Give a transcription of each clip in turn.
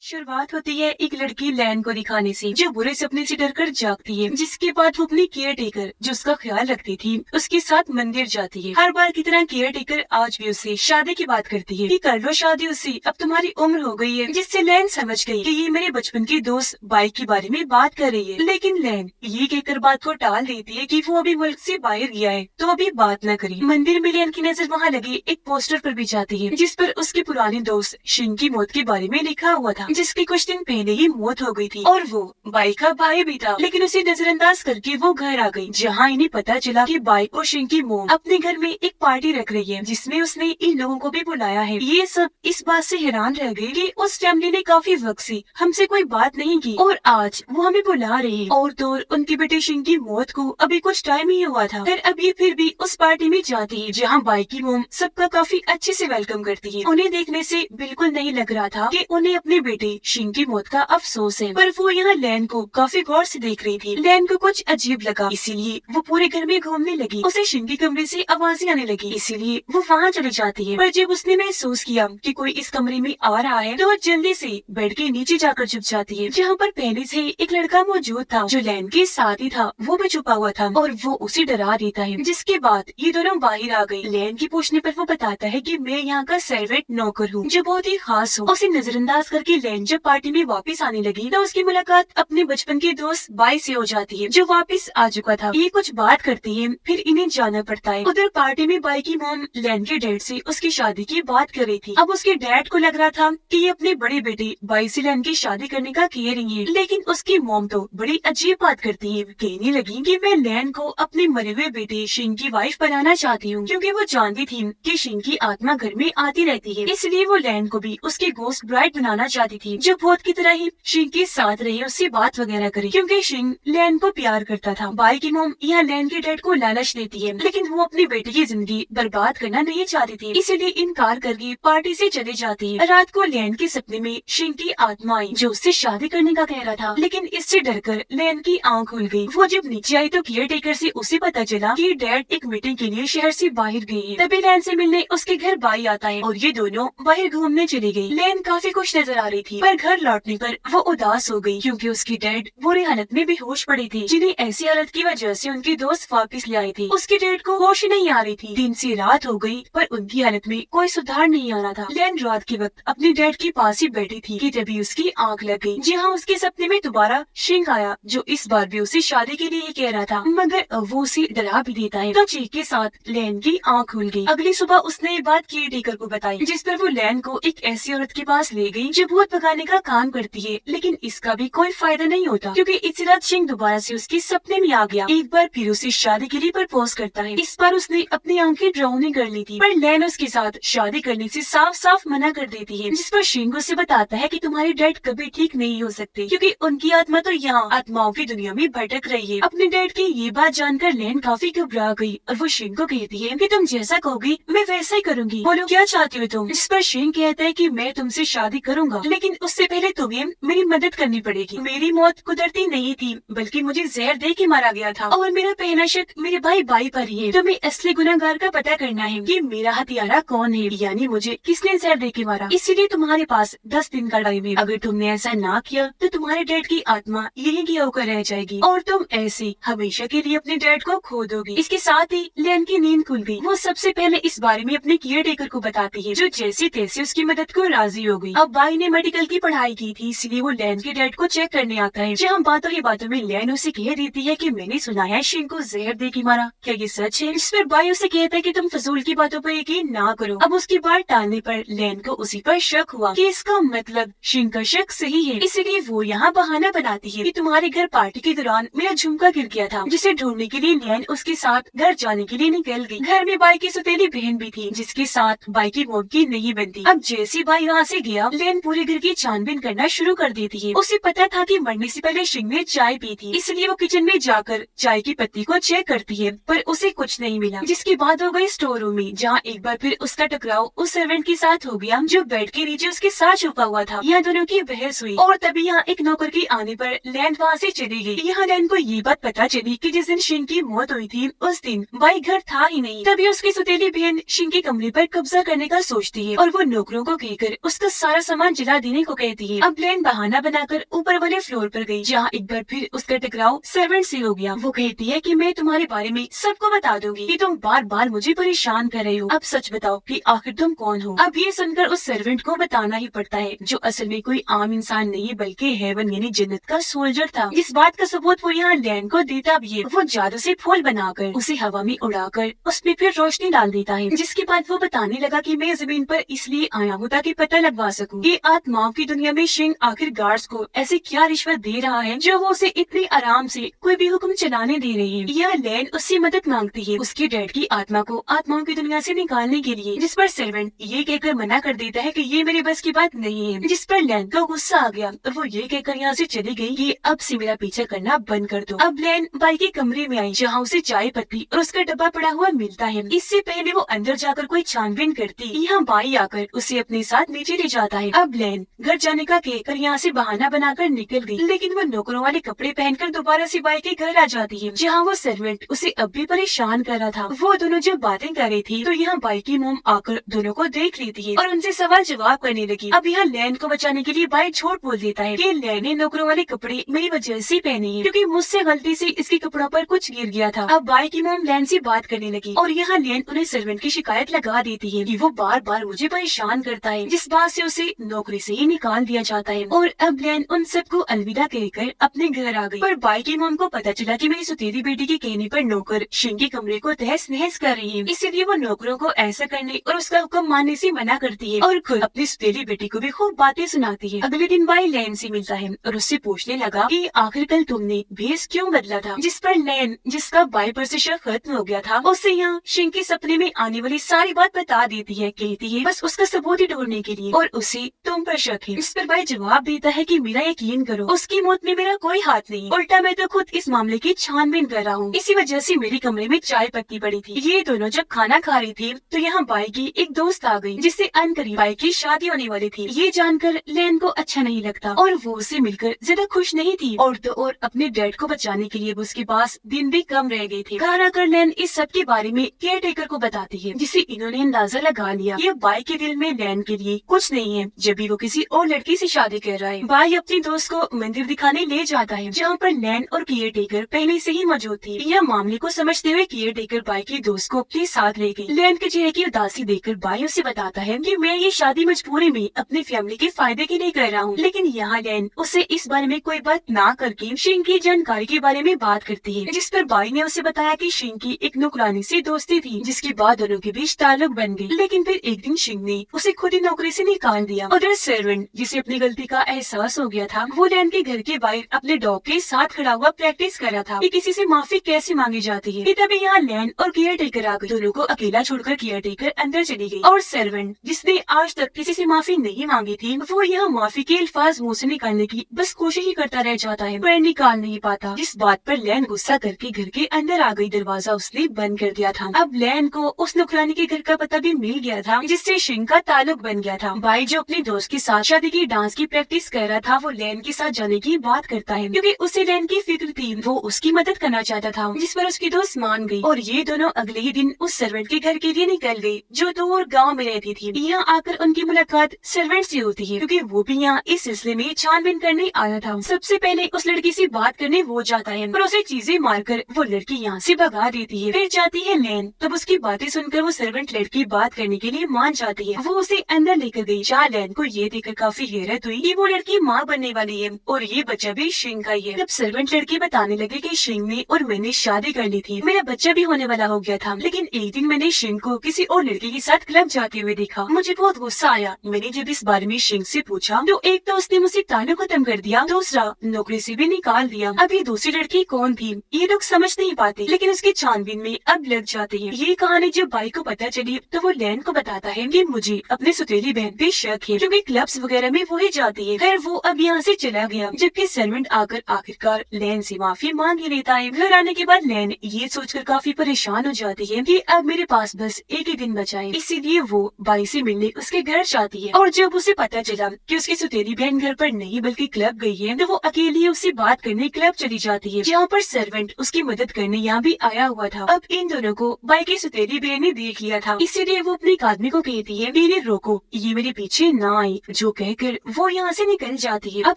शुरुआत होती है एक लड़की लैन को दिखाने से, जो बुरे सपने से डरकर जागती है, जिसके बाद वो अपनी केयर टेकर जो उसका ख्याल रखती थी उसके साथ मंदिर जाती है। हर बार की तरह केयर टेकर आज भी उससे शादी की बात करती है कि कर लो शादी उससे, अब तुम्हारी उम्र हो गई है। जिससे लैन समझ गई कि ये मेरे बचपन की दोस्त बाइक के बारे में बात कर रही है। लेकिन लैन ये कहकर बात को टाल देती है कि वो अभी मुल्क से बाहर गया है तो अभी बात न करी। मंदिर में लैन की नजर वहाँ लगे एक पोस्टर पर भी जाती है, जिस पर उसके पुराने दोस्त शिन की मौत के बारे में लिखा हुआ था, जिसकी कुछ दिन पहले ही मौत हो गई थी और वो बाइक का भाई भी था। लेकिन उसे नजरअंदाज करके वो घर आ गई, जहाँ इन्हें पता चला कि बाइक और शिन की मोम अपने घर में एक पार्टी रख रही है, जिसमें उसने इन लोगों को भी बुलाया है। ये सब इस बात से हैरान रह गए कि उस फैमिली ने काफी वक्त से हमसे कोई बात नहीं की और आज वो हमें बुला रहे हैं। और तो उनके बेटे शिन की मौत को अभी कुछ टाइम ही हुआ था, अब ये फिर भी उस पार्टी में जाती है, जहाँ बाइक की मोम सबका काफी अच्छे से वेलकम करती है। उन्हें देखने से बिल्कुल नहीं लग रहा था कि उन्हें अपने बेटे शिन की मौत का अफसोस है, पर वो यहाँ लैन को काफी गौर से देख रही थी। लैन को कुछ अजीब लगा, इसीलिए वो पूरे घर में घूमने लगी। उसे शिन के कमरे से आवाजें आने लगी, इसीलिए वो वहाँ चली जाती है। पर जब उसने महसूस किया कि कोई इस कमरे में आ रहा है, तो वो जल्दी से बेड के नीचे जाकर छुप जाती है, जहाँ पर पहले से एक लड़का मौजूद था जो लैन के साथ ही था। वो भी छुपा हुआ था और वो उसे डरा देता है। जिसके बाद ये दोनों बाहर आ गई। लैन के पूछने पर वो बताता है कि मैं यहाँ का सर्वेंट नौकर हूँ, जो बहुत ही खास हो। उसे नजरअंदाज करके लैन जब पार्टी में वापस आने लगी तो उसकी मुलाकात अपने बचपन के दोस्त बाई से हो जाती है, जो वापस आ चुका था। ये कुछ बात करती है, फिर इन्हें जाना पड़ता है। उधर पार्टी में बाई की मॉम लैन के डैड से उसकी शादी की बात कर रही थी। अब उसके डैड को लग रहा था कि ये अपने बड़े बेटे बाई से लैन की शादी करने का कह रही है, लेकिन उसकी मॉम तो बड़ी अजीब बात करती है। कहने लगी कि मैं लैन को अपने मरे हुए बेटे शिन की वाइफ बनाना चाहती हूँ, क्योंकि वो जानती थी कि शिन की आत्मा घर में आती रहती है, इसलिए वो लैन को भी उसकी गोस्ट ब्राइड बनाना चाहती थी, जो भूत की तरह ही शिन के साथ रहे, उससे बात वगैरह करे, क्योंकि शिन लैन को प्यार करता था। बाई की मॉम यहाँ लैन के डैड को लालच देती है, लेकिन वो अपने बेटे की जिंदगी बर्बाद करना नहीं चाहती थी, इसीलिए इनकार करके पार्टी से चली जाती है। रात को लैन के सपने में शिन की आत्मा आई, जो उससे शादी करने का कह रहा था, लेकिन इससे डरकर लैन की आंख खुल गई। वो जब नीचे आई तो केयर टेकर से उसे पता चला कि डैड एक मीटिंग के लिए शहर से बाहर गए हैं। तभी लैन से मिलने उसके घर बाई आता है और ये दोनों बाहर घूमने चली गई। लैन काफी खुश नजर आ रही थी, पर घर लौटने पर वो उदास हो गई, क्योंकि उसकी डैड बुरी हालत में बेहोश पड़ी थी, जिन्हें ऐसी हालत की वजह से उनके दोस्त वापस ले आए थे। उसके डैड को होश नहीं आ रही थी। दिन से रात हो गई, पर उनकी हालत में कोई सुधार नहीं आ रहा था। लैन रात के वक्त अपने डैड के पास ही बैठी थी कि तभी उसकी आंख लग गई, जहाँ उसके सपने में दोबारा शिंग आया, जो इस बार भी उसे शादी के लिए कह रहा था, मगर वो उसे डरा भी देता है। तो चीख के साथ लैन की आंख खुल गई। अगली सुबह उसने ये बात केयर टेकर को बताई, जिस पर वो लैन को एक ऐसी औरत के पास ले गई जो भूत भगाने का काम करती है, लेकिन इसका भी कोई फायदा नहीं होता, क्योंकि इसी रात शिंग दोबारा से उसके सपने में आ गया। एक बार फिर उसे शादी के लिए प्रपोज करता है। इस बार उसने अपनी आंखें ड्राउनी कर ली थी, पर लैन उसके साथ शादी करने से साफ साफ मना कर देती है, जिस पर शिंग उसे बताता है कि तुम्हारे डैड कभी ठीक नहीं हो सकते, क्योंकि उनकी आत्मा तो यहाँ आत्माओं की दुनिया में भटक रही है। अपने डैड की ये बात जानकर लैन काफी घबरा गई और वो शिंग को कहती है कि तुम जैसा कहोगी मैं वैसा ही करूंगी, बोलो क्या चाहती हो तुम। जिस पर शिंग कहता है कि मैं तुमसे शादी करूंगा, लेकिन उससे पहले तुम्हें मेरी मदद करनी पड़ेगी। मेरी मौत कुदरती नहीं थी, बल्कि मुझे जहर दे के मारा गया था, और मेरा पहला शक मेरे भाई बाई पर ही है। तुम्हें असली गुनहगार का पता करना है कि मेरा हत्यारा कौन है, यानी मुझे किसने जहर दे के मारा। इसीलिए तुम्हारे पास 10 दिन का टाइम है। अगर तुमने ऐसा ना किया तो तुम्हारे डैड की आत्मा यही की होकर रह जाएगी और तुम ऐसे हमेशा के लिए अपने डैड को खो दोगी। इसके साथ ही लैन की नींद खुल गई। वो सबसे पहले इस बारे में अपने केयर टेकर को बताती है, जो जैसे तैसे उसकी मदद को राजी हो गई। अब बाई ने मेडिकल की पढ़ाई की थी, इसलिए वो लैन के डैड को चेक करने आता है, जहाँ बातों ही बातों में लैन उसे कह देती है कि मैंने सुना है शिंग को जहर दे के मारा, क्या ये सच है। इस पर बाई उसे कहता है कि तुम फजूल की बातों पर यकीन ना करो। अब उसकी बात टालने पर लैन को उसी पर शक हुआ कि इसका मतलब शिंग का शक सही है, इसलिए वो यहाँ बहाना बनाती है कि तुम्हारे घर पार्टी के दौरान मेरा झुमका गिर गया था, जिसे ढूंढने के लिए लैन उसके साथ घर जाने के लिए निकल गई। घर में बाई की सौतेली बहन भी थी, जिसके साथ बाई की मौत की नहीं बनती। अब जैसे बाई वहाँ से गया, लैन पूरे घर की छानबीन करना शुरू कर देती है। उसे पता था कि मरने से पहले शिंग ने चाय पी थी, इसलिए वो किचन में जाकर चाय की पत्ती को चेक करती है, पर उसे कुछ नहीं मिला। जिसके बाद हो गई स्टोर रूम में, जहाँ एक बार फिर उसका टकराव उस सर्वेंट के साथ हो गया, जो बेड के नीचे उसके साथ छुपा हुआ था। यहाँ दोनों की बहस हुई और तभी यहाँ एक नौकर के आने पर लैन वहाँ से चली गई। यहाँ लैन को ये बात पता चली कि जिस दिन शिंग की मौत हुई थी उस दिन बाई घर था ही नहीं। तभी उसकी सौतेली बहन शिंग के कमरे पर कब्जा करने का सोचती है और वो नौकरों को कहकर उसका सारा सामान जला देने जाने को कहती है। अब लेन बहाना बनाकर ऊपर वाले फ्लोर पर गई, जहाँ एक बार फिर उसका टकराव सर्वेंट से हो गया। वो कहती है कि मैं तुम्हारे बारे में सबको बता दूंगी कि तुम बार बार मुझे परेशान कर रहे हो। अब सच बताओ कि आखिर तुम कौन हो। अब ये सुनकर उस सर्वेंट को बताना ही पड़ता है, जो असल में कोई आम इंसान नहीं बल्कि हेवन यानी जन्नत का सोल्जर था। इस बात का सबूत वो यहाँ लैन को देता भी है। वो जादू से फूल बनाकर उसे हवा में उड़ाकर उसमें फिर रोशनी डाल देता है, जिसके बाद वो बताने लगा कि मैं जमीन पर इसलिए आया हूँ ताकि पता लगवा सकूं कि आत्माओं की दुनिया में शिंग आखिर गार्ड्स को ऐसे क्या रिश्वत दे रहा है जो वो उसे इतनी आराम से कोई भी हुक्म चलाने दे रही है। यह लैन उससे मदद मांगती है उसके डैड की आत्मा को आत्माओं की दुनिया से निकालने के लिए, जिस पर सर्वेंट ये कहकर मना कर देता है कि ये मेरे बस की बात नहीं है, जिस पर लैन का गुस्सा आ गया और वो ये कहकर यहाँ से चली गई कि अब से मेरा पीछा करना बंद कर दो। अब लैन बाई के कमरे में आई, जहाँ उसे चाय पत्ती और उसका डब्बा पड़ा हुआ मिलता है। इससे पहले वो अंदर जाकर कोई छानबीन करती, यहाँ बाई आकर उसे अपने साथ नीचे ले जाता है। अब लैन घर जाने का कहकर यहाँ से बहाना बनाकर निकल गई, लेकिन वो नौकरों वाले कपड़े पहनकर दोबारा से बाई के घर आ जाती है, जहाँ वो सर्वेंट उसे अब भी परेशान कर रहा था। वो दोनों जब बातें कर रही थी तो यहाँ बाई की मोम आकर दोनों को देख लेती है और उनसे सवाल जवाब करने लगी। अब यहाँ लैन को बचाने के लिए बाई झूठ बोल देता है कि लैन ने नौकरों वाले कपड़े मेरी वजह से पहने हैं, क्योंकि मुझसे गलती से इसके कपड़ों पर कुछ गिर गया था। अब बाई की मोम लैन से बात करने लगी और यहाँ लैन उन्हें सर्वेंट की शिकायत लगा देती है कि वो बार बार मुझे परेशान करता है, जिस बात से उसे नौकरी से ही निकाल दिया जाता है। और अब लैन उन सबको अलविदा कहकर अपने घर आ गई। पर बाई की मोम को पता चला कि मेरी सुतेली बेटी के कहने पर नौकर शिंग के कमरे को तहस नहस कर रही है, इसलिए वो नौकरों को ऐसा करने और उसका हुक्म मानने से मना करती है और खुद अपनी सुतेली बेटी को भी खूब बातें सुनाती है। अगले दिन बाई लैन से मिलता है और उससे पूछने लगा कि आखिर कल तुमने भेस क्यों बदला था, जिस पर लैन, जिसका बाई पर से शक खत्म हो गया था, उससे यहाँ शिंग के सपने में आने वाली सारी बात बता देती है। कहती है बस उसका सबूत ही ढूंढने के लिए और उसे तुम पर शक है। इस पर बाई जवाब देता है कि मेरा यकीन करो, उसकी मौत में मेरा कोई हाथ नहीं, उल्टा मैं तो खुद इस मामले की छानबीन कर रहा हूँ। इसी वजह से मेरे कमरे में चाय पत्ती पड़ी थी। ये दोनों जब खाना खा रही थी तो यहाँ बाई की एक दोस्त आ गई, जिससे अनकरीब बाई की शादी होने वाली थी। ये जानकर लैन को अच्छा नहीं लगता और वो उसे मिलकर ज्यादा खुश नहीं थी। और तो और अपने डैड को बचाने के लिए उसके पास दिन भी कम रह गए थे। घर आकर लैन इस सब के बारे में केयर टेकर को बताती है, जिसे इन्होंने अंदाजा लगा लिया ये बाई के दिल में लैन के लिए कुछ नहीं है, जब भी वो किसी और लड़की से शादी कर रहा है। बाई अपनी दोस्त को मंदिर दिखाने ले जाता है, जहाँ पर लैन और केयर टेकर पहले से ही मौजूद थी। यह मामले को समझते हुए केयर टेकर बाई की दोस्त को अपने साथ ले गई। लैन के चेहरे की उदासी देखकर बाई उसे बताता है कि मैं ये शादी मजबूरी में अपनी फैमिली के फायदे के लिए कर रहा हूँ। लेकिन यहाँ लैन उसे इस बारे में कोई बात ना करके शिंग की जानकारी के बारे में बात करती है, जिस पर बाई ने उसे बताया कि शिंग की एक नौकरानी से दोस्ती थी, जिसके बाद दोनों के बीच ताल्लुक बन गई। लेकिन फिर एक दिन शिंग ने उसे खुद ही नौकरी से निकाल दिया। उधर सर्वेंट, जिसे अपनी गलती का एहसास हो गया था, वो लैन के घर के बाहर अपने डॉग के साथ खड़ा हुआ प्रैक्टिस कर रहा था कि किसी से माफी कैसे मांगी जाती है। तभी यहाँ लैन और केयर टेकर आ गई। दोनों को अकेला छोड़कर केयर टेकर अंदर चली गई और सर्वेंट, जिसने आज तक किसी से माफी नहीं मांगी थी, वो यहाँ माफी के अल्फाज मुंह से निकालने की बस कोशिश ही करता रह जाता है, पर निकाल नहीं पाता। जिस बात पर लैन गुस्सा करके घर के अंदर आ गई। दरवाजा उसने बंद कर दिया था। अब लैन को उस नौकरानी के घर का पता भी मिल गया था, जिससे शिंग का ताल्लुक बन गया था। बाई, जो अपने दोस्त के साथ शादी की डांस की प्रैक्टिस कर रहा था, वो लैन के साथ जाने की बात करता है, क्योंकि उसे लैन की फिक्र थी। वो उसकी मदद करना चाहता था, जिस पर उसकी दोस्त मान गई और ये दोनों अगले ही दिन उस सर्वेंट के घर के लिए निकल गए, जो दूर गाँव में रहती थी। यहाँ आकर उनकी मुलाकात सर्वेंट से होती है, क्योंकि वो भी यहाँ इस सिलसिले में छानबीन करने आया था। सबसे पहले उस लड़की से बात करने वो जाता है, पर उसे चीजें मारकर वो लड़की यहाँ से भगा देती है। फिर जाती है लैन, तब उसकी बातें सुनकर वो सर्वेंट लड़की बात करने के लिए मान जाती है। वो उसे अंदर लेकर गई, जहाँ लैन को ये देखकर काफी हैरत हुई कि वो लड़की माँ बनने वाली है और ये बच्चा भी शिंग का ही है। तब सर्वेंट लड़की बताने लगे कि शिंग ने और मैंने शादी कर ली थी, मेरा बच्चा भी होने वाला हो गया था, लेकिन एक दिन मैंने शिंग को किसी और लड़की के साथ क्लब जाते हुए देखा। मुझे बहुत गुस्सा आया। मैंने जब इस बारे में शिंग से पूछा तो एक तो उसने मुझसे ताल्लुक खत्म कर दिया, दूसरा नौकरी से भी निकाल दिया। अभी दूसरी लड़की कौन थी ये लोग समझ नहीं पाते, लेकिन उसकी छानबीन में अब लग जाते हैं। ये कहानी जब बाई को पता चली तो वो लैन को बताता है कि मुझे अपनी सुतेली बहन पे शक है, क्योंकि क्लब्स वगैरह में वो ही जाती है। खैर वो अब यहाँ से चला गया, जबकि सर्वेंट आकर आखिरकार लैन से माफी मांग ही लेता है। घर आने के बाद लैन ये सोचकर काफी परेशान हो जाती है कि अब मेरे पास बस एक ही दिन बचा है, इसीलिए वो बाई से मिलने उसके घर जाती है। और जब उसे पता चला कि उसकी सुतेली बहन घर पर नहीं बल्कि क्लब गई है, तो वो अकेली उससे बात करने क्लब चली जाती है, जहाँ पर सर्वेंट उसकी मदद करने यहाँ भी आया हुआ था। अब इन दोनों को बाई की सुतेली बहन ने देख लिया था, इसीलिए वो अपने एक आदमी को कहती है, मेरे रोको, ये मेरे पीछे ना आए, जो जो कहकर वो यहाँ से निकल जाती है। अब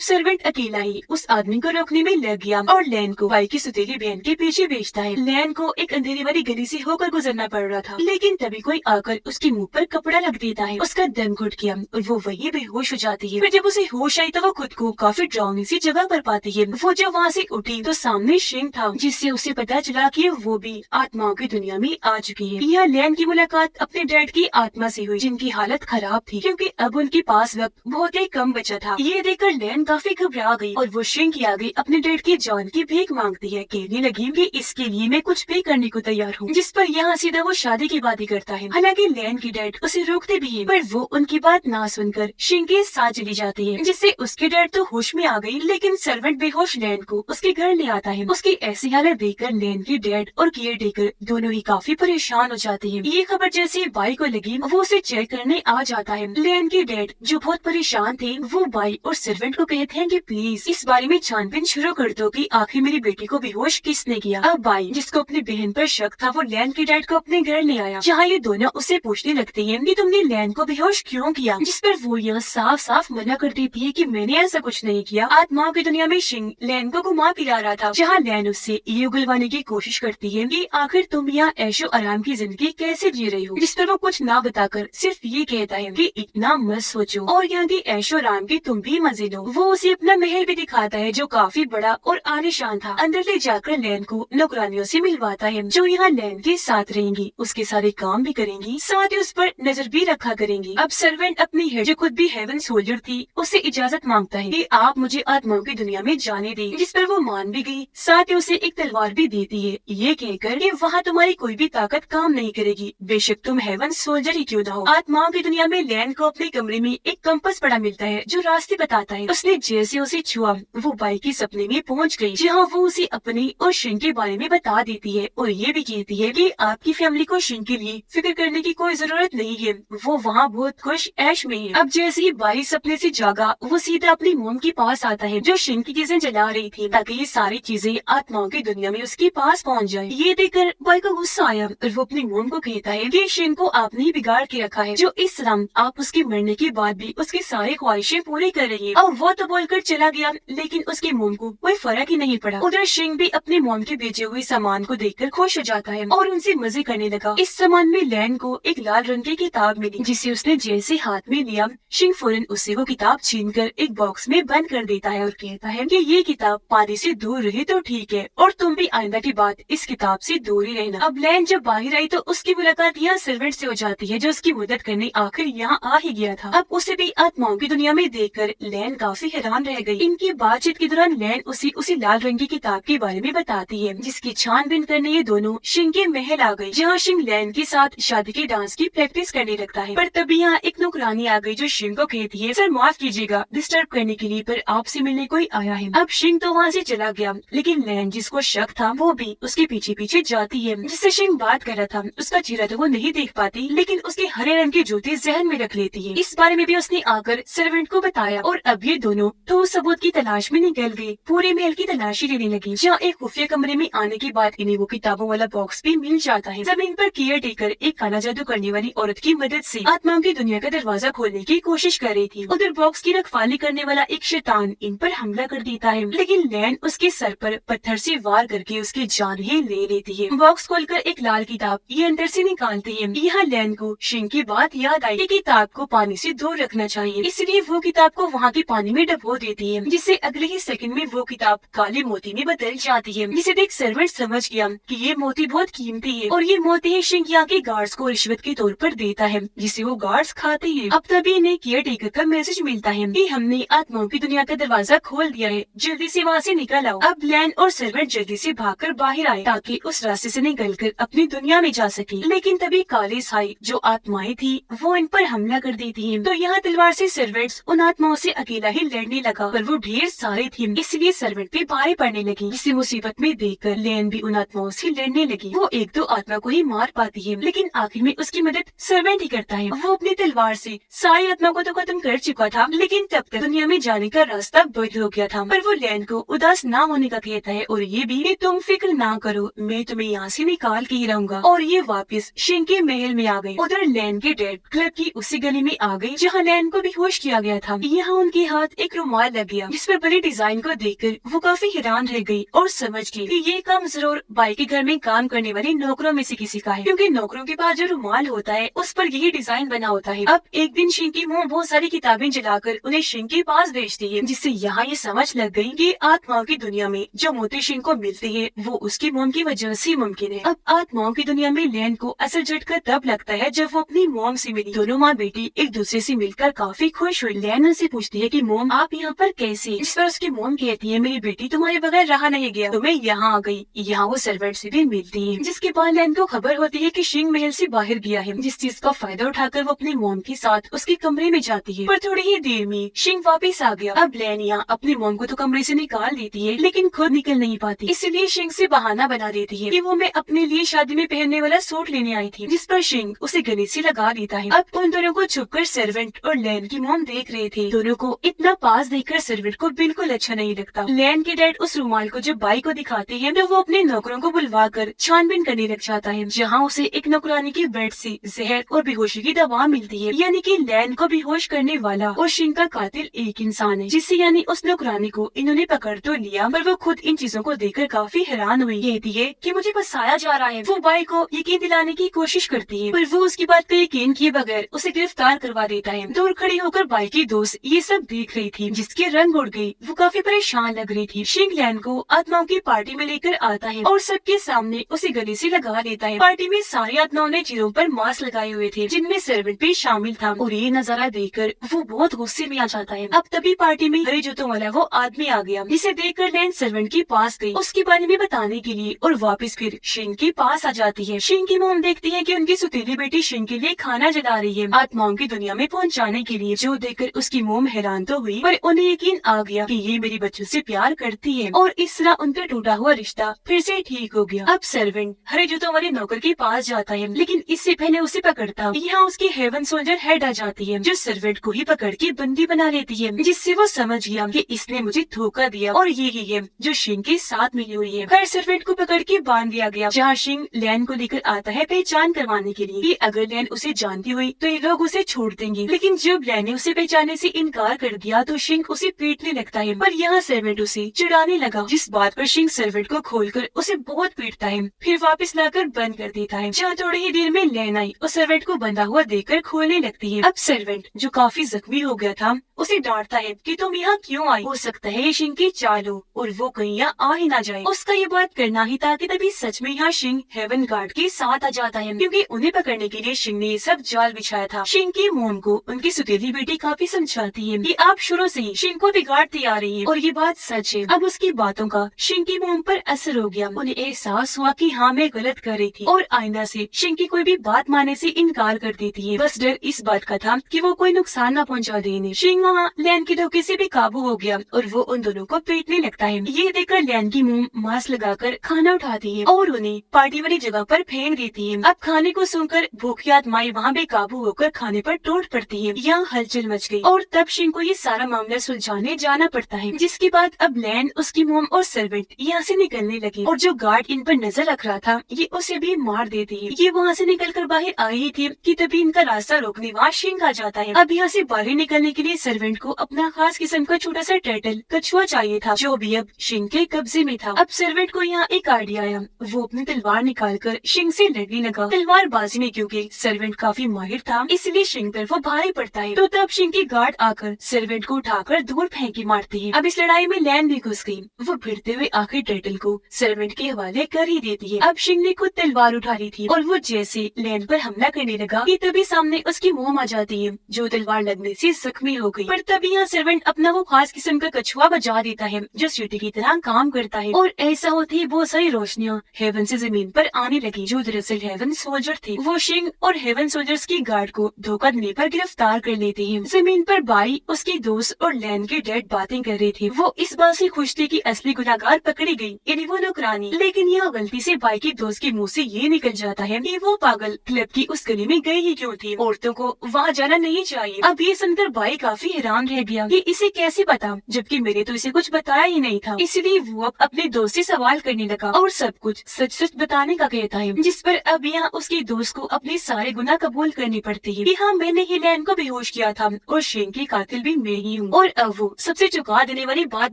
सर्वेंट अकेला ही उस आदमी को रोकने में लग गया और लैन को बाई की सुतीली बहन के पीछे भेजता है। लैन को एक अंधेरी वाली गली से होकर गुजरना पड़ रहा था, लेकिन तभी कोई आकर उसके मुंह पर कपड़ा लग देता है। उसका दम घुट गया और वो वही बेहोश हो जाती है। फिर जब उसे होश आई तो वो खुद को काफी डरावनी सी जगह पर पाती है। वो जब वहाँ से उठी तो सामने शिंग था, जिससे उसे पता चला कि वो भी आत्माओं की दुनिया में आ चुकी है। यह लैन की मुलाकात अपने डैड की आत्मा से हुई, जिनकी हालत खराब थी क्योंकि अब उनके पास वक्त बहुत ही कम बचा था। ये देखकर लैन काफी घबरा गई और वो शिंग के आगे अपने डैड की जान की भीख मांगती है। कहने लगी कि इसके लिए मैं कुछ भी करने को तैयार हूँ, जिस पर यहाँ सीधा वो शादी की बात ही करता है। हालांकि लैन की डैड उसे रोकते भी है, पर वो उनकी बात ना सुनकर शिंग के साथ चली जाती है, जिससे उसके डैड तो होश में आ गई, लेकिन सर्वेंट बेहोश लैन को उसके घर ले आता है। उसकी ऐसी हालत देखकर लैन की डैड और केयर टेकर दोनों ही काफी परेशान हो जाते हैं। ये खबर जैसे बाई को लगी वो उसे चेक करने आ जाता है। लैन के डैड जो बहुत परेशान थे वो बाई और सर्वेंट को कहते हैं कि प्लीज इस बारे में छानबीन शुरू कर दो कि आखिर मेरी बेटी को बेहोश किसने किया। अब बाई, जिसको अपनी बहन पर शक था, वो लैन के डैड को अपने घर ले आया, जहाँ ये दोनों उसे पूछने लगते हैं कि तुमने लैन को बेहोश क्यों किया, जिस पर वो यह साफ साफ मना कर देती है कि मैंने ऐसा कुछ नहीं किया। आत्माओं की दुनिया में शिंग लैन को घुमा फिरा रहा था, जहाँ लैन उससे ये उगलवाने की कोशिश करती है कि आखिर तुम यहाँ ऐशो आराम की जिंदगी कैसे जी रही हो, जिस पर वो कुछ ना बताकर सिर्फ ये कहता है कि इतना मत सोचो और यहाँ की ऐशो आराम की तुम भी मजे लो। वो उसे अपना महल भी दिखाता है जो काफी बड़ा और आलीशान था। अंदर ले जाकर लैन को नौकरानियों से मिलवाता है जो यहाँ लैन के साथ रहेंगी, उसके सारे काम भी करेंगी, साथ ही उस पर नजर भी रखा करेंगी। अब सर्वेंट अपनी हेड, जो खुद भी हेवन सोल्जर थी, उससे इजाजत मांगता है कि आप मुझे आत्माओं की दुनिया में जाने दें, जिस पर वो मान भी गई। साथ ही उसे एक तलवार भी देती है, ये कहकर कि वहाँ तुम्हारी कोई भी ताकत काम नहीं करेगी, बेशक तुम हेवन सोल्जर ही क्यों ना हो। आत्माओं की दुनिया में लैन को अपने कमरे में एक कंपास पड़ा मिलता है जो रास्ते बताता है। उसने जैसे उसे छुआ वो बाई के सपने में पहुंच गई, जहाँ वो उसे अपनी और शिंग के बारे में बता देती है और ये भी कहती है कि आपकी फैमिली को शिंग के लिए फिक्र करने की कोई जरूरत नहीं है, वो वहाँ बहुत खुश ऐश में है। अब जैसे ही बाई सपने से जागा वो सीधा अपनी मोम के पास आता है जो शिंग की चीजें जला रही थी, ताकि ये सारी चीजें आत्माओं की दुनिया में उसके पास पहुँच जाए। ये देखकर बाई को गुस्सा आया और वो अपनी मोम को कहता है कि शिंग को आपने ही बिगाड़ के रखा है, जो इस तरह आप उसके मरने के बाद भी उसकी सारी ख्वाहिशें पूरी कर रही है। अब वो तो बोलकर चला गया, लेकिन उसकी मोम को कोई फर्क ही नहीं पड़ा। उधर शिंग भी अपने मोम के बेचे हुए सामान को देखकर खुश हो जाता है और उनसे मजे करने लगा। इस सामान में लैन को एक लाल रंग की किताब मिली, जिसे उसने जैसे हाथ में लिया शिंग फौरन उससे वो किताब छीनकर एक बॉक्स में बंद कर देता है और कहता है कि ये किताब पानी से दूर रहे तो ठीक है, और तुम भी आइंदा की बात इस किताब से दूर ही रहना। अब लैन जब बाहर आई तो उसकी मुलाकात यहाँ सर्वेंट से हो जाती है, जो उसकी मदद करने आखिर यहाँ आ ही गया था। अब उसे भी आत्माओं की दुनिया में देखकर लैन काफी हैरान रह गई। इनकी बातचीत के दौरान लैन उसी लाल रंग की किताब के बारे में बताती है, जिसकी छानबीन करने ये दोनों शिंग के महल आ गई, जहाँ शिंग लैन के साथ शादी के डांस की प्रैक्टिस करने लगता है। पर तभी यहाँ एक नौकरानी आ गई जो शिंग को कहती है, सर माफ कीजिएगा डिस्टर्ब करने के लिए, पर आपसे मिलने कोई आया है। अब शिंग तो वहाँ से चला गया, लेकिन लैन जिसको शक था वो भी उसके पीछे पीछे जाती है। जिससे शिंग बात कर रहा था उसका चेहरा तो वो नहीं देख पाती, लेकिन उसके हरे रंग के जूते जहन में रख लेती है। इस बारे में भी उसने आकर सर्वेंट को बताया और अब ये दोनों ठोस सबूत की तलाश में निकल गए। पूरे महल की तलाशी लेने लगी, जहाँ एक खुफिया कमरे में आने के बाद इन्हें वो किताबों वाला बॉक्स भी मिल जाता है। जमीन पर केयर टेकर एक काला जादू करने वाली औरत की मदद से आत्माओं की दुनिया का दरवाजा खोलने की कोशिश कर रही थी। उधर बॉक्स की रखवाली करने वाला एक शैतान इन पर हमला कर देता है, लेकिन लैन उसके सर पर पत्थर से वार करके उसकी जान ही ले लेती है। बॉक्स खोलकर एक लाल किताब ये अंदर से निकालती है। यहाँ लैन को शिंग की बात याद आई कि किताब को पानी से दूर रखना चाहिए, इसलिए वो किताब को वहाँ के पानी में डबो देती है, जिससे अगले ही सेकंड में वो किताब काले मोती में बदल जाती है। जिसे देख सर्वेंट समझ गया कि ये मोती बहुत कीमती है और ये मोती ही शिंग यहाँ के गार्ड्स को रिश्वत के तौर पर देता है, जिसे वो गार्ड्स खाते हैं। अब तभी इन्हें केयर टेकर का मैसेज मिलता है कि हमने आत्माओं की दुनिया का दरवाजा खोल दिया है, जल्दी से वहाँ से निकल आओ। अब लैन और सर्वेंट जल्दी से भागकर बाहर आए ताकि उस रास्ते से निकलकर अपनी दुनिया में जा सके, लेकिन तभी काले साई जो आत्माएं थी वो इन पर हमला कर देती हैं। तो यहाँ तलवार से सर्वेंट्स उन आत्माओं से अकेला ही लड़ने लगा, पर वो ढेर सारे थे, इसलिए सर्वेंट भी भारी पड़ने लगी। इसी मुसीबत में देखकर लैन भी उन आत्माओं से लड़ने लगी। वो एक दो आत्मा को ही मार पाती है, लेकिन आखिर में उसकी मदद सर्वेंट ही करता है। वो अपनी तलवार से सारी आत्मा को तो खत्म कर चुका था, लेकिन तब तक दुनिया में जाने का रास्ता बंद हो गया था। पर वो लैन को उदास ना होने का कहता है और ये भी कि तुम फिक्र ना करो, मैं तुम्हें यहाँ से निकाल के ही रहूंगा। और ये वापस शिंग के महल में आ गई। उधर लैन के डैड क्लब की उसी गली में आ गई, जहाँ लैन को को बेहोश किया गया था। यहाँ उनके हाथ एक रुमाल लग गया जिस पर बने डिजाइन को देखकर वो काफी हैरान रह गई और समझ गई कि ये काम जरूर बाई के घर में काम करने वाले नौकरों में से किसी का है, क्योंकि नौकरों के पास जो रुमाल होता है उस पर यही डिजाइन बना होता है। अब एक दिन शिंग की मोम बहुत सारी किताबें जलाकर उन्हें शिंग के पास भेजती है, जिससे यहाँ ये समझ लग गई कि आत्माओं की दुनिया में जो मोती शिंग को मिलती है वो उसकी मोम की वजह से मुमकिन है। अब आत्माओं की दुनिया में लैन को असल झटका तब लगता है जब वो अपनी मोम से मिली। दोनों माँ बेटी एक दूसरे से मिलकर काफी खुश हुई। लैन उनसे पूछती है कि मोम आप यहाँ पर कैसे? इस पर उसकी मोम कहती है मेरी बेटी तुम्हारे बगैर रहा नहीं गया तो मैं यहाँ आ गई। यहाँ वो सर्वेंट से भी मिलती है, जिसके बाद लैन को खबर होती है कि शिंग महल से बाहर गया है, जिस चीज का फायदा उठाकर वो अपनी मोम के साथ उसके कमरे में जाती है। पर थोड़ी ही देर में शिंग वापस आ गया। अब लैन यहाँ अपनी मोम को तो कमरे से निकाल देती है लेकिन खुद निकल नहीं पाती, इसलिए शिंग से बहाना बना देती है कि वो मैं अपने लिए शादी में पहनने वाला सूट लेने आई थी, जिस पर शिंग उसे गले से लगा देता है। अब उन दोनों को छुपकर सर्वेंट और लैन की मोम देख रहे थे। दोनों को इतना पास देखकर सर्वेंट को बिल्कुल अच्छा नहीं लगता। लैन के डैड उस रुमाल को जब बाई को दिखाते हैं तो वो अपने नौकरों को बुलवाकर छानबीन करने लग जाता है, जहाँ उसे एक नौकरानी के बेड से जहर और बेहोशी की दवा मिलती है। यानी कि लैन को बेहोश करने वाला और शिंग का कातिल एक इंसान है, जिससे यानी उस नौकरानी को इन्होंने पकड़ तो लिया पर वो खुद इन चीजों को देखकर काफी हैरान हुई। कहती है कि मुझे फंसाया जा रहा है। वो बाई को यकीन दिलाने की कोशिश करती है पर वो उसकी बात पे यकीन किए बगैर उसे गिरफ्तार करवा देता है। दूर खड़ी होकर बाई की दोस्त ये सब देख रही थी, जिसके रंग उड़ गई। वो काफी परेशान लग रही थी। शिंग लैन को आत्माओं की पार्टी में लेकर आता है और सबके सामने उसे गले से लगा देता है। पार्टी में सारी आत्माओं ने चेहरों पर मास्क लगाए हुए थे, जिनमें सर्वेंट भी शामिल था, और ये नजारा देखकर वो बहुत गुस्से में आ जाता है। अब तभी पार्टी में हरे जूतों वाला वो आदमी आ गया, जिसे देखकर लैन सर्वेंट के पास गई उसके बारे में बताने के लिए और वापस फिर शिंग के पास आ जाती है। शिंग की मोम देखती है कि उनकी सुतीली बेटी शिंग के लिए खाना जला रही है आत्माओं की दुनिया में पहुंचाने के लिए, जो देखकर उसकी मोम हैरान तो हुई पर उन्हें यकीन आ गया कि ये मेरी बच्चों से प्यार करती है और इस तरह उनका टूटा हुआ रिश्ता फिर से ठीक हो गया। अब सर्वेंट हरे जूतों वाले नौकर के पास जाता है लेकिन इससे पहले उसे पकड़ता यहाँ उसकी हेवन सोल्जर हेड आ जाती है, जो सर्वेंट को ही पकड़ के बंदी बना लेती है, जिससे वो समझ गया कि इसने मुझे धोखा दिया और यही है जो शिंग के साथ मिली हुई है। फिर सर्वेंट को पकड़ के बांध दिया गया, जहाँ शिंग लैन को लेकर आता है पहचान करवाने के लिए कि अगर लैन उसे जानती हुई तो ये लोग उसे छोड़ देंगे। लेकिन जब लैन ने उसे पहचानने से इनकार कर दिया तो शिंग उसे पीटने लगता है, पर यहाँ सर्वेंट उसे चिढ़ाने लगा, जिस बात पर शिंग सर्वेंट को खोलकर उसे बहुत पीटता है, फिर वापस लाकर बंद कर देता है। जहाँ थोड़ी ही देर में लैन आई और सर्वेंट को बंधा हुआ देखकर खोलने लगती है। अब सर्वेंट जो काफी जख्मी हो गया था उसे डांटता है कि तुम यहाँ क्यों आई? हो सकता है ये शिंग की चाल हो और वो कहीं यहाँ आ ही ना जाए। उसका ये बात करना ही था कि तभी सच में यहाँ शिंग हेवन गार्ड के साथ आ जाता है, क्योंकि उन्हें पकड़ने के लिए शिंग ने ये सब जाल बिछाया था। शिंग की मोम को उनकी सुतीली बेटी काफी समझाती है कि आप शुरू से ही शिंग को बिगाड़ती आ रही है और ये बात सच है। अब उसकी बातों का शिंग की मोम पर असर हो गया। उन्हें एहसास हुआ कि हाँ मैं गलत कर रही थी और आइंदा से शिंग की कोई भी बात मानने से इनकार कर देती है। बस डर इस बात का था कि वो कोई नुकसान न पहुंचा दे इन्हें। शिंग वहाँ लैन के धोखे से भी काबू हो गया और वो उन दोनों को पीटने लगता है। ये देखकर लैन की मोम मास्क लगाकर खाना उठाती है और उन्हें पार्टी वाली जगह पर फेंक देती है। अब खाने को सुनकर भूखी आत्माएं वहाँ बेकाबू होकर खाने पर टूट पड़ती है। यहाँ हलचल मच गई और तब शिंग को ये सारा मामला सुलझाने जाना पड़ता है, जिसके बाद अब लैन, उसकी मोम और सर्वेंट यहाँ से निकलने लगे और जो गार्ड इन पर नजर रख रहा था ये उसे भी मार देती है। ये वहाँ से निकलकर बाहर आई ही थी कि तभी इनका रास्ता रोकने वहाँ शिंग आ जाता है। अब यहाँ से बाहर निकलने के लिए सर्वेंट को अपना खास किस्म का छोटा सा टर्टल कछुआ चाहिए था, जो भी अब शिंग के कब्जे में था। अब सर्वेंट को यहाँ एक आइडिया आया, वो अपनी तलवार निकालकर शिंग से लड़ने लगा। तलवार बाजी में क्योंकि सर्वेंट काफी माहिर था इसलिए शिंग पर वो भारी पड़ता है। तो तब शिंग की गार्ड आकर सर्वेंट को उठाकर दूर फेंकी मारती है। अब इस लड़ाई में लैन भी घुस गई। वो भिड़ते हुए आखिर टर्टल को सर्वेंट के हवाले कर ही देती है। अब शिंग ने खुद तलवार उठा ली थी और वो जैसे लैन पर हमला करने लगा कि तभी सामने उसकी मोम आ जाती है, जो तलवार लगने से जख्मी हो गई। पर तभी यहाँ सर्वेंट अपना वो खास किस्म का कछुआ बजा देता है जो सीटी की तरह काम करता है और ऐसा होते ही बहुत सारी रोशनियाँ हेवन से जमीन पर आने लगी, जो दरअसल हेवन सोल्जर थे। वो शिंग और हेवन सोल्जर्स की गार्ड को धोखा देने पर गिरफ्तार कर लेते हैं। जमीन पर बाई, उसकी दोस्त और लैन के डैड बातें कर रहे थे। वो इस बात से खुश थे कि असली गुनाहगार पकड़ी गई, यानी वो नौकरानी। लेकिन यह गलती से बाई की दोस्त के मुंह से ये निकल जाता है कि वो पागल क्लब की उस गली में गई ही क्यों थी, औरतों को वहाँ जाना नहीं चाहिए। अब ये सुनकर बाई काफी हैरान रह गया कि इसे कैसे पता, जबकि मैंने तो इसे कुछ बताया ही नहीं था। इसलिए वो अब अपने दोस्त से सवाल करने लगा और सब कुछ सच सच बताने का कहता है, जिस पर अब यहाँ उसकी दोस्त को अपने सारे गुनाह कबूल करने पड़ते हैं कि हाँ मैंने ही लैन को बेहोश किया था और शेन की कातिल भी मैं ही हूँ। और अब वो सबसे चौंका देने वाली बात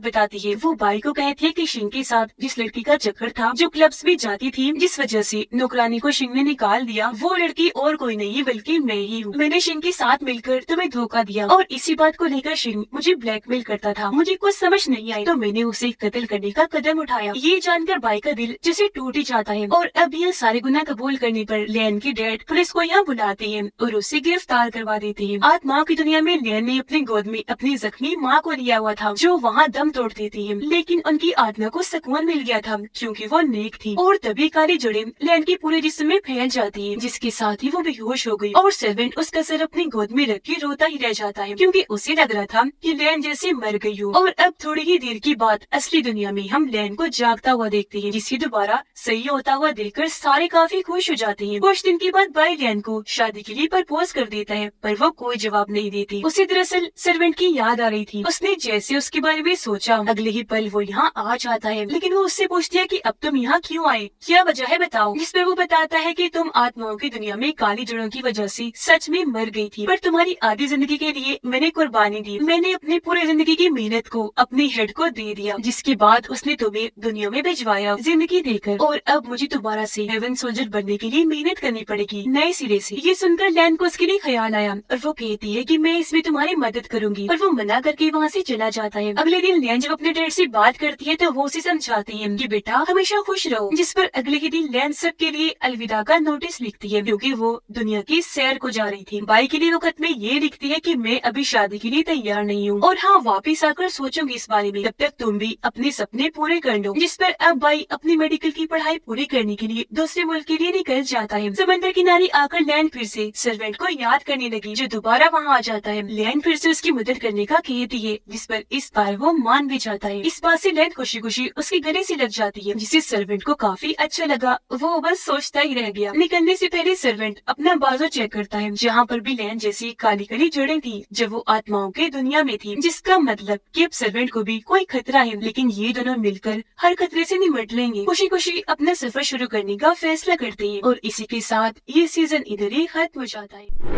बताती है। वो बाई को कहती है कि शेन के साथ जिस लड़की का चक्कर था, जो क्लब्स भी जाती थी, जिस वजह से नौकरानी को शेन ने निकाल दिया, वो लड़की और कोई नहीं बल्कि मैं ही हूँ। मैंने शेन के साथ मिलकर तुम्हें धोखा दिया और इसी बात को लेकर शेन मुझे ब्लैकमेल करता था। मुझे कुछ समझ नहीं आई तो मैंने उसे कत्ल करने का कदम उठाया। ये जानकर बाई का दिल जैसे टूट ही जाता है और अब यह सारे गुनाह कबूल करने पर लेन की डैड पुलिस को यहाँ बुलाते हैं और उसे गिरफ्तार करवा देते हैं। आत्माओं की दुनिया में लेन ने अपनी गोद में अपनी जख्मी माँ को लिया हुआ था, जो वहाँ दम तोड़ देती है, लेकिन उनकी आत्मा को सुकून मिल गया था क्योंकि वो नेक थी। और तभी काली जड़ें लेन के पूरे जिस्म में फैल जाती है, जिसके साथ ही वो बेहोश हो गई और सर्वेंट उसका सर अपनी गोद में रख के रोता ही रह जाता है क्योंकि उसे लग रहा था कि लेन जैसे मर गई हो। और अब थोड़ी ही देर की बाद असली दुनिया में हम लेन को जागता हुआ देखते हैं, जिसे दोबारा सही होता हुआ देखकर सारे काफी खुश हो जाते हैं। कुछ दिन के बाद बाई लेन को शादी के लिए प्रपोज कर देता है, पर वो कोई जवाब नहीं देती। उसे दरअसल सर्वेंट की याद आ रही थी। उसने जैसे उसके बारे में सोचा, अगले ही पल वो यहाँ आ जाता है, लेकिन वो उससे पूछती है कि अब तुम यहाँ क्यों आए, क्या वजह है बताओ। जिस पर वो बताता है कि तुम आत्माओं की दुनिया में काली जड़ों की वजह से सच में मर गई थी, पर तुम्हारी आधी जिंदगी के लिए मैंने कुर्बानी दी। मैंने अपनी पूरी जिंदगी की मेहनत को अपनी हेड को दे दिया, जिसके बाद उसने तुम्हें दुनिया में भिजवाया जिंदगी देकर, और अब मुझे दोबारा से हेवन सोल्जर बनने के लिए मेहनत करनी पड़ेगी नए सिरे से। ये सुनकर लैन को उसके लिए ख्याल आया और वो कहती है कि मैं इसमें तुम्हारी मदद करूंगी, और वो मना करके वहाँ से चला जाता है। अगले दिन लैन जब अपने डैड से बात करती है तो वो उसे समझाती है कि बेटा हमेशा खुश रहो, जिस पर अगले ही दिन लैन सबके लिए अलविदा का नोटिस लिखती है क्योंकि वो दुनिया की सैर को जा रही थी। बाई के लिए वो खत में ये लिखती है कि मैं अभी शादी के लिए तैयार नहीं हूँ और हाँ वापिस आकर सोचूंगी इस बारे में, तब तक तुम भी अपने सपने पूरे कर लो। जिस पर अब बाई अपनी मेडिकल की पढ़ाई पूरी करने के लिए दूसरे मुल्क के लिए निकल जाता है। समंदर किनारे आकर लैन फिर से सर्वेंट को याद करने लगी, जो दोबारा वहाँ आ जाता है। लैन फिर से उसकी मदद करने का कहती है, जिस पर इस बार वो मान भी जाता है। इस बात से लैन खुशी खुशी उसके गले से लग जाती है, जिसे सर्वेंट को काफी अच्छा लगा। वो बस सोचता ही रह गया। निकलने से पहले सर्वेंट अपना बाजू चेक करता है, जहाँ पर भी लैन जैसी काली काली जड़ें थी जब वो आत्माओं के दुनिया में थी, जिसका मतलब कि अब सर्वेंट को भी कोई खतरा है, लेकिन ये दोनों मिलकर हर खतरे से निपट लेंगे। खुशी खुशी अपना सफर शुरू करने का फैसला करते हैं और इसी के साथ ये सीजन इधर ही खत्म हो जाता है।